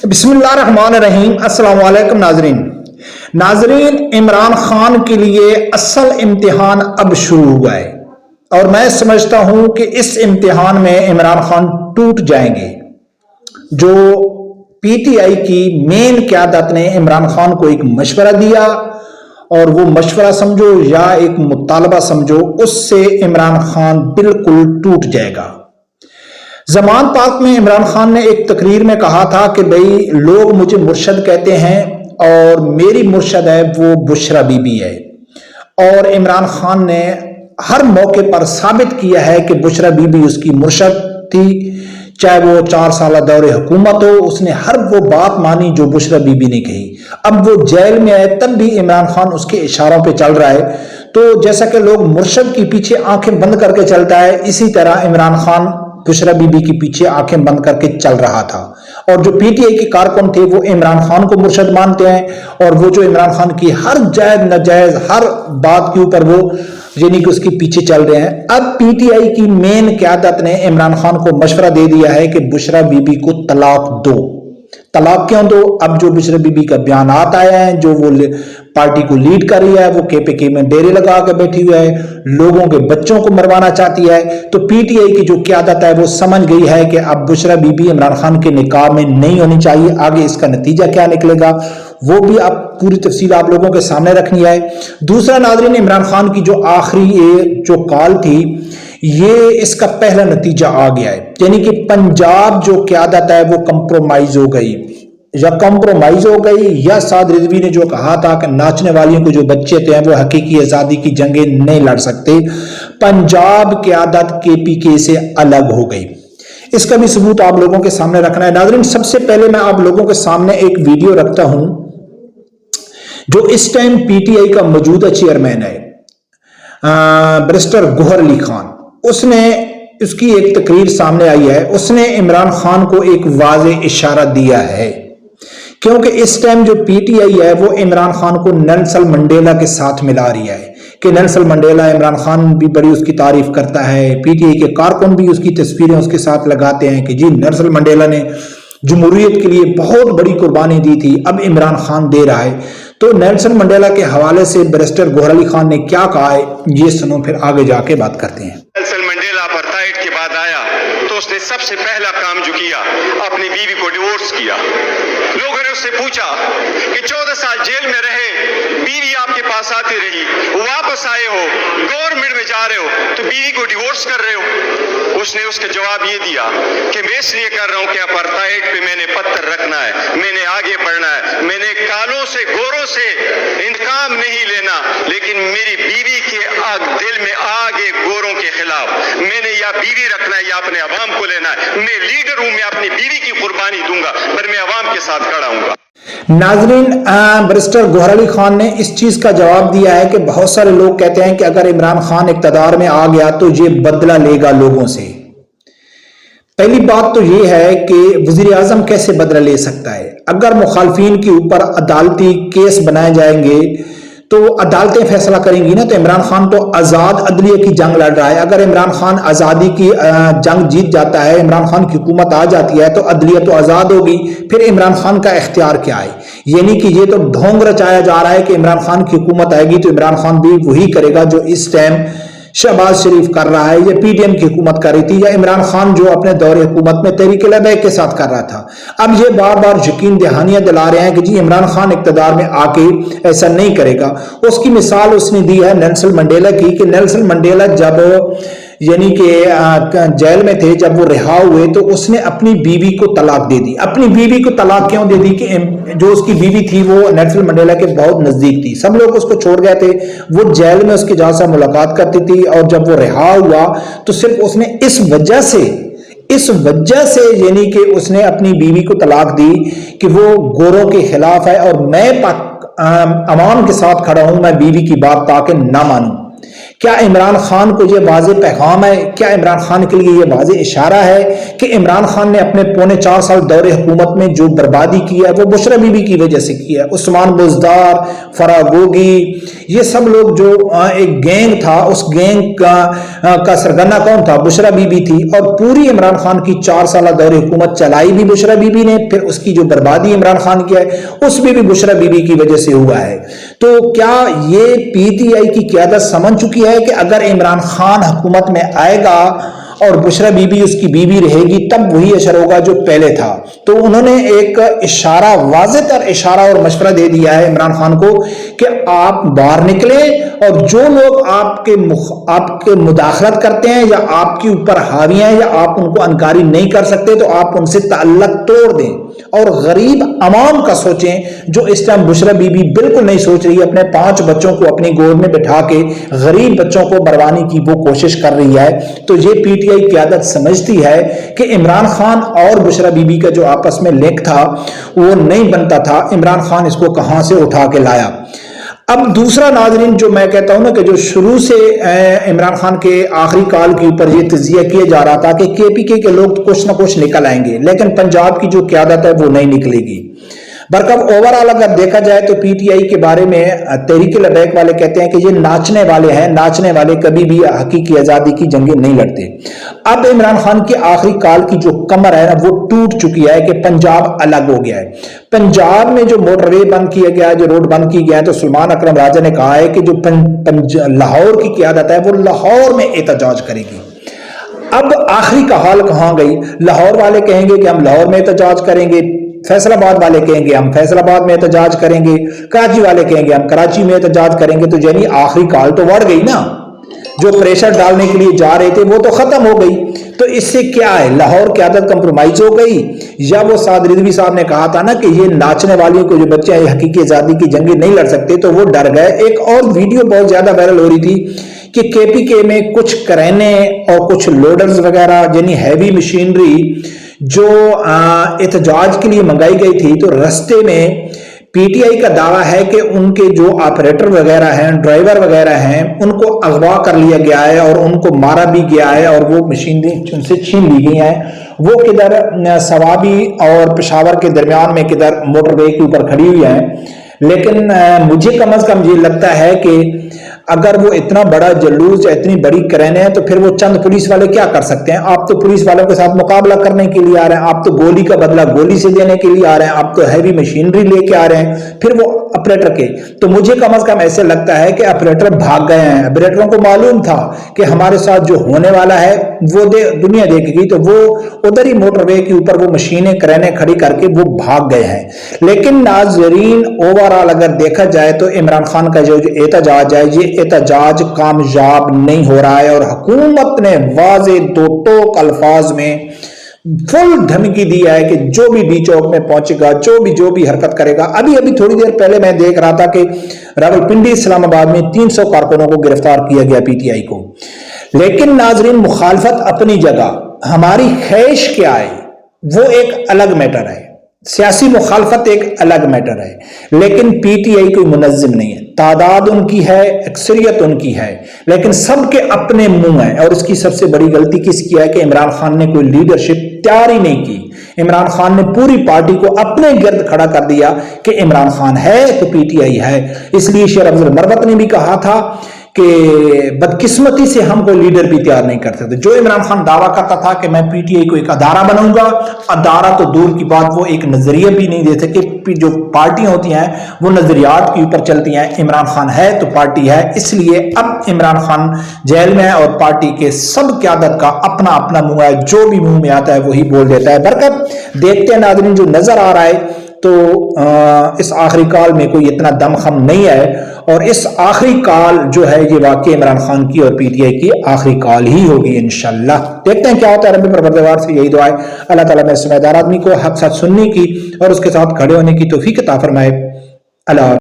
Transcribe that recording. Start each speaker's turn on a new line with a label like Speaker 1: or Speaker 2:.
Speaker 1: بسم اللہ الرحمن الرحیم۔ السلام علیکم ناظرین، عمران خان کے لیے اصل امتحان اب شروع ہوا ہے اور میں سمجھتا ہوں کہ اس امتحان میں عمران خان ٹوٹ جائیں گے۔ جو پی ٹی آئی کی مین قیادت نے عمران خان کو ایک مشورہ دیا اور وہ مشورہ سمجھو یا ایک مطالبہ سمجھو، اس سے عمران خان بالکل ٹوٹ جائے گا۔ زمان پاک میں عمران خان نے ایک تقریر میں کہا تھا کہ بھئی لوگ مجھے مرشد کہتے ہیں اور میری مرشد ہے وہ بشرا بی بی ہے، اور عمران خان نے ہر موقع پر ثابت کیا ہے کہ بشرا بی بی اس کی مرشد تھی، چاہے وہ 4 سالہ دور حکومت ہو، اس نے ہر وہ بات مانی جو بشرا بی بی نے کہی۔ اب وہ جیل میں ہے تب بھی عمران خان اس کے اشاروں پہ چل رہا ہے، تو جیسا کہ لوگ مرشد کی پیچھے آنکھیں بند کر کے چلتا ہے، اسی طرح عمران خان بشرا بی بی کی پیچھے آنکھیں بند کر کے چل رہا تھا۔ اور جو پی ٹی آئی کے کارکن تھے وہ عمران خان کو مرشد مانتے ہیں، اور وہ جو عمران خان کی ہر جائز ناجائز ہر بات کے اوپر وہ یعنی کہ اس کے پیچھے چل رہے ہیں۔ اب پی ٹی آئی کی مین قیادت نے عمران خان کو مشورہ دے دیا ہے کہ بشرا بی بی کو طلاق دو۔ طلاق کیوں دو؟ اب جو بشرا بی بی کا بیانات آیا ہے، جو وہ پارٹی کو لیڈ کر رہی ہے، وہ کے پی کے میں ڈیرے لگا کے بیٹھی ہوئی ہے، لوگوں کے بچوں کو مروانا چاہتی ہے، تو پی ٹی آئی کی جو قیادت ہے وہ سمجھ گئی ہے کہ اب بشرا بی بی عمران خان کے نکاح میں نہیں ہونی چاہیے۔ آگے اس کا نتیجہ کیا نکلے گا وہ بھی اب پوری تفصیل آپ لوگوں کے سامنے رکھنی ہے۔ دوسرا ناظرین، عمران خان کی جو آخری جو کال تھی، یہ اس کا پہلا نتیجہ آ گیا ہے، یعنی کہ پنجاب جو قیادت ہے وہ کمپرومائز ہو گئی، یا سعد رضوی نے جو کہا تھا کہ ناچنے والیوں کو جو بچے تھے وہ حقیقی آزادی کی جنگیں نہیں لڑ سکتے، پنجاب قیادت کے پی کے سے الگ ہو گئی۔ اس کا بھی ثبوت آپ لوگوں کے سامنے رکھنا ہے۔ ناظرین، سب سے پہلے میں آپ لوگوں کے سامنے ایک ویڈیو رکھتا ہوں جو اس ٹائم پی ٹی آئی کا موجودہ چیئرمین ہے بیرسٹر گوہر علی خان، اس کی ایک تقریر سامنے آئی ہے، اس نے عمران خان کو ایک واضح اشارہ دیا ہے، کیونکہ اس ٹائم جو پی ٹی آئی ہے وہ عمران خان کو نیلسن منڈیلا کے ساتھ ملا رہی ہے کہ نیلسن منڈیلا، عمران خان بھی بڑی اس کی تعریف کرتا ہے، پی ٹی آئی کے کارکن بھی اس کی تصویریں اس کے ساتھ لگاتے ہیں کہ جی نیلسن منڈیلا نے جمہوریت کے لیے بہت بڑی قربانی دی تھی، اب عمران خان دے رہا ہے۔ تو نیلسن منڈیلا کے حوالے سے بیرسٹر گوہر علی خان نے کیا کہا ہے یہ سنو، پھر آگے جا کے بات کرتے ہیں۔
Speaker 2: نیلسن منڈیلا اپارٹائیڈ کے بعد آیا تو اس نے سب سے پہلا کام جو کیا اپنی بیوی کو ڈیورس کیا۔ لوگوں نے اس سے پوچھا کہ 14 سال جیل میں رہے، بیوی آپ کے پاس آتی رہی، واپس آئے ہو، گورنمنٹ میں جا رہے ہو تو بیوی کو ڈیورس کر رہے ہو؟ اس نے اس کا جواب یہ دیا کہ میں اس لیے کر رہا ہوں کہ اپارٹائیڈ پہ میں نے پتھر رکھنا ہے، میں نے آگے بڑھنا ہے، میں نے کالوں سے گوروں سے انتقام نہیں لینا، لیکن میری بیوی کے دل میں آگے گوروں کے خلاف میں نے یا بیوی رکھنا ہے یا اپنے عوام کو لینا ہے۔ میں لیڈر ہوں، میں اپنی بیوی کی قربانی دوں گا پر میں عوام کے ساتھ کھڑا ہوں گا۔
Speaker 1: ناظرین، بیرسٹر گوہر علی خان نے اس چیز کا جواب دیا ہے کہ بہت سارے لوگ کہتے ہیں کہ اگر عمران خان اقتدار میں آ گیا تو یہ بدلہ لے گا لوگوں سے۔ پہلی بات تو یہ ہے کہ وزیر اعظم کیسے بدلہ لے سکتا ہے؟ اگر مخالفین کے اوپر عدالتی کیس بنائے جائیں گے تو عدالتیں فیصلہ کریں گی نا، تو عمران خان تو آزاد عدلیہ کی جنگ لڑ رہا ہے۔ اگر عمران خان آزادی کی جنگ جیت جاتا ہے، عمران خان کی حکومت آ جاتی ہے تو عدلیہ تو آزاد ہوگی، پھر عمران خان کا اختیار کیا ہے؟ یعنی کہ یہ تو ڈھونگ رچایا جا رہا ہے کہ عمران خان کی حکومت آئے گی تو عمران خان بھی وہی کرے گا جو اس ٹائم شہباز شریف کر رہا ہے، یا پی ڈی ایم کی حکومت کر رہی تھی، یا عمران خان جو اپنے دور حکومت میں تحریک لبیک کے ساتھ کر رہا تھا۔ اب یہ بار بار یقین دہانیاں دلا رہے ہیں کہ جی عمران خان اقتدار میں آ کے ایسا نہیں کرے گا۔ اس کی مثال اس نے دی ہے نیلسن منڈیلا کی، کہ نیلسن منڈیلا جب یعنی کہ جیل میں تھے، جب وہ رہا ہوئے تو اس نے اپنی بیوی کو طلاق دے دی۔ اپنی بیوی کو طلاق کیوں دے دی؟ کہ جو اس کی بیوی تھی وہ نیلسن منڈیلا کے بہت نزدیک تھی، سب لوگ اس کو چھوڑ گئے تھے، وہ جیل میں اس کے جہاں سے ملاقات کرتی تھی، اور جب وہ رہا ہوا تو صرف اس نے اس وجہ سے یعنی کہ اس نے اپنی بیوی کو طلاق دی کہ وہ گوروں کے خلاف ہے اور میں عوام کے ساتھ کھڑا ہوں، میں بیوی کی بات تاکہ نہ مانوں۔ کیا عمران خان کو یہ واضح پیغام ہے؟ کیا عمران خان کے لیے یہ واضح اشارہ ہے کہ عمران خان نے اپنے پونے 4 سال دور حکومت میں جو بربادی کی ہے وہ بشرا بی بی کی وجہ سے کی ہے؟ عثمان بزدار، فراگوگی، یہ سب لوگ جو ایک گینگ تھا، اس گینگ کا سرگنا کون تھا؟ بشرا بی بی تھی، اور پوری عمران خان کی 4 سالہ دور حکومت چلائی بھی بشرا بی بی نے، پھر اس کی جو بربادی عمران خان کی ہے اس میں بھی بشرا بی بی کی وجہ سے ہوا ہے۔ تو کیا یہ پی ٹی آئی کی قیادت سمجھ چکی ہے کہ اگر عمران خان حکومت میں آئے گا اور بشرا بی بی اس کی بیوی رہے گی تب وہی اشر ہوگا جو پہلے تھا؟ تو انہوں نے ایک اشارہ، واضح تر اشارہ اور مشورہ دے دیا ہے عمران خان کو کہ آپ باہر نکلیں اور جو لوگ آپ کے مداخلت کرتے ہیں یا آپ کے اوپر حاوی ہیں یا آپ ان کو انکاری نہیں کر سکتے تو آپ ان سے تعلق توڑ دیں اور غریب عوام کا سوچیں، جو اس ٹائم بشرا بی بی بالکل نہیں سوچ رہی، اپنے 5 بچوں کو اپنی گود میں بٹھا کے غریب بچوں کو بروانے کی وہ کوشش کر رہی ہے۔ تو یہ پی ٹی آئی قیادت سمجھتی ہے کہ عمران خان اور بشرا بی بی کا جو آپس میں لنک تھا وہ نہیں بنتا تھا، عمران خان اس کو کہاں سے اٹھا کے لایا۔ اب دوسرا ناظرین جو میں کہتا ہوں نا کہ جو شروع سے عمران خان کے آخری کال کے اوپر یہ تجزیہ کیا جا رہا تھا کہ کے پی کے لوگ کچھ نہ کچھ نکل آئیں گے، لیکن پنجاب کی جو قیادت ہے وہ نہیں نکلے گی۔ برکب اوورآل اگر دیکھا جائے تو پی ٹی آئی کے بارے میں تحریک لبیک والے کہتے ہیں کہ یہ ناچنے والے ہیں، ناچنے والے کبھی بھی حقیقی آزادی کی جنگیں نہیں لڑتے۔ اب عمران خان کی آخری کال کی جو کمر ہے وہ ٹوٹ چکی ہے کہ پنجاب الگ ہو گیا ہے۔ پنجاب میں جو موٹر وے بند کیا گیا ہے، جو روڈ بند کی گیا ہے، تو سلمان اکرم راجہ نے کہا ہے کہ جو لاہور کی قیادت ہے وہ لاہور میں احتجاج کرے گی۔ اب آخری کا حال کہاں گئی؟ لاہور والے کہیں گے کہ ہم لاہور میں احتجاج کریں گے، فیصل آباد والے کہیں گے ہم فیصل آباد میں احتجاج کریں گے، کراچی والے کہیں گے ہم کراچی میں احتجاج کریں گے۔ تو یعنی آخری کال تو بڑھ گئی نا، جو پریشر ڈالنے کے لیے جا رہے تھے وہ تو ختم ہو گئی۔ تو اس سے کیا ہے؟ لاہور قیادت کمپرومائز ہو گئی، یا وہ سعد رضوی صاحب نے کہا تھا نا کہ یہ ناچنے والیوں کو جو بچے ہیں حقیقی آزادی کی جنگیں نہیں لڑ سکتے، تو وہ ڈر گئے۔ ایک اور ویڈیو بہت زیادہ وائرل ہو رہی تھی کہ کے پی کے میں کچھ کرینے اور کچھ لوڈرز وغیرہ یعنی ہیوی مشینری جو احتجاج کے لیے منگائی گئی تھی، تو رستے میں پی ٹی آئی کا دعویٰ ہے کہ ان کے جو آپریٹر وغیرہ ہیں، ڈرائیور وغیرہ ہیں، ان کو اغوا کر لیا گیا ہے اور ان کو مارا بھی گیا ہے اور وہ مشینری ان سے چھین لی گئی ہیں۔ وہ کدھر سوابی اور پشاور کے درمیان میں کدھر موٹر وے کے اوپر کھڑی ہوئی ہیں۔ لیکن مجھے کم از کم یہ لگتا ہے کہ اگر وہ اتنا بڑا جلوس یا اتنی بڑی کرینے ہیں تو پھر وہ چند پولیس والے کیا کر سکتے ہیں؟ آپ تو پولیس والوں کے ساتھ مقابلہ کرنے کے لیے آ رہے ہیں، آپ تو گولی کا بدلہ گولی سے دینے کے لیے آ رہے ہیں، آپ تو ہیوی مشینری لے کے آ رہے ہیں، پھر وہ آپریٹر کے۔ تو مجھے کم از کم ایسے لگتا ہے کہ آپریٹر بھاگ گئے ہیں۔ آپریٹروں کو معلوم تھا کہ ہمارے ساتھ جو ہونے والا ہے وہ دنیا دیکھے گی، تو وہ ادھر ہی موٹر وے کے اوپر وہ مشینیں کرینے کھڑی کر کے وہ بھاگ گئے ہیں۔ لیکن ناظرین اوورآل اگر دیکھا جائے تو عمران خان کا جو احتجاج ہے یہ احتجاج کامیاب نہیں ہو رہا ہے، اور حکومت نے واضح دو ٹوک الفاظ میں فل دھمکی دی ہے کہ جو بھی ڈی چوک میں پہنچے گا، جو بھی حرکت کرے گا۔ ابھی تھوڑی دیر پہلے میں دیکھ رہا تھا کہ راولپنڈی اسلام آباد میں 300 کارکنوں کو گرفتار کیا گیا پی ٹی آئی کو۔ لیکن ناظرین مخالفت اپنی جگہ، ہماری خواہش کیا ہے وہ ایک الگ میٹر ہے، سیاسی مخالفت ایک الگ میٹر ہے، لیکن پی ٹی آئی کوئی منظم نہیں ہے۔ تعداد ان کی ہے، اکثریت ان کی ہے، لیکن سب کے اپنے منہ ہیں۔ اور اس کی سب سے بڑی غلطی کس کی ہے کہ عمران خان نے کوئی لیڈرشپ تیار ہی نہیں کی۔ عمران خان نے پوری پارٹی کو اپنے گرد کھڑا کر دیا کہ عمران خان ہے تو پی ٹی آئی ہے۔ اس لیے شیر افضل مربت نے بھی کہا تھا کہ بدقسمتی سے ہم کو لیڈر بھی تیار نہیں کر سکتے۔ جو عمران خان دعویٰ کرتا تھا کہ میں پی ٹی آئی کو ایک ادارہ بناؤں گا، ادارہ تو دور کی بات، وہ ایک نظریہ بھی نہیں دے سکے۔ جو پارٹیاں ہوتی ہیں وہ نظریات کے اوپر چلتی ہیں۔ عمران خان ہے تو پارٹی ہے، اس لیے اب عمران خان جیل میں ہے اور پارٹی کے سب قیادت کا اپنا اپنا منہ ہے، جو بھی منہ میں آتا ہے وہی بول دیتا ہے۔ برکت دیکھتے ہیں ناظرین جو نظر آ رہا ہے تو اس آخری کال میں کوئی اتنا دم خم نہیں ہے، اور اس آخری کال جو ہے یہ واقعی عمران خان کی اور پی ٹی آئی کی آخری کال ہی ہوگی انشاءاللہ۔ دیکھتے ہیں کیا ہوتا ہے۔ رب پروردگار سے یہی دعا ہے اللہ تعالیٰ میں سمجھدار آدمی کو حق ساتھ سننے کی اور اس کے ساتھ کھڑے ہونے کی توفیق عطا فرمائے۔ اللہ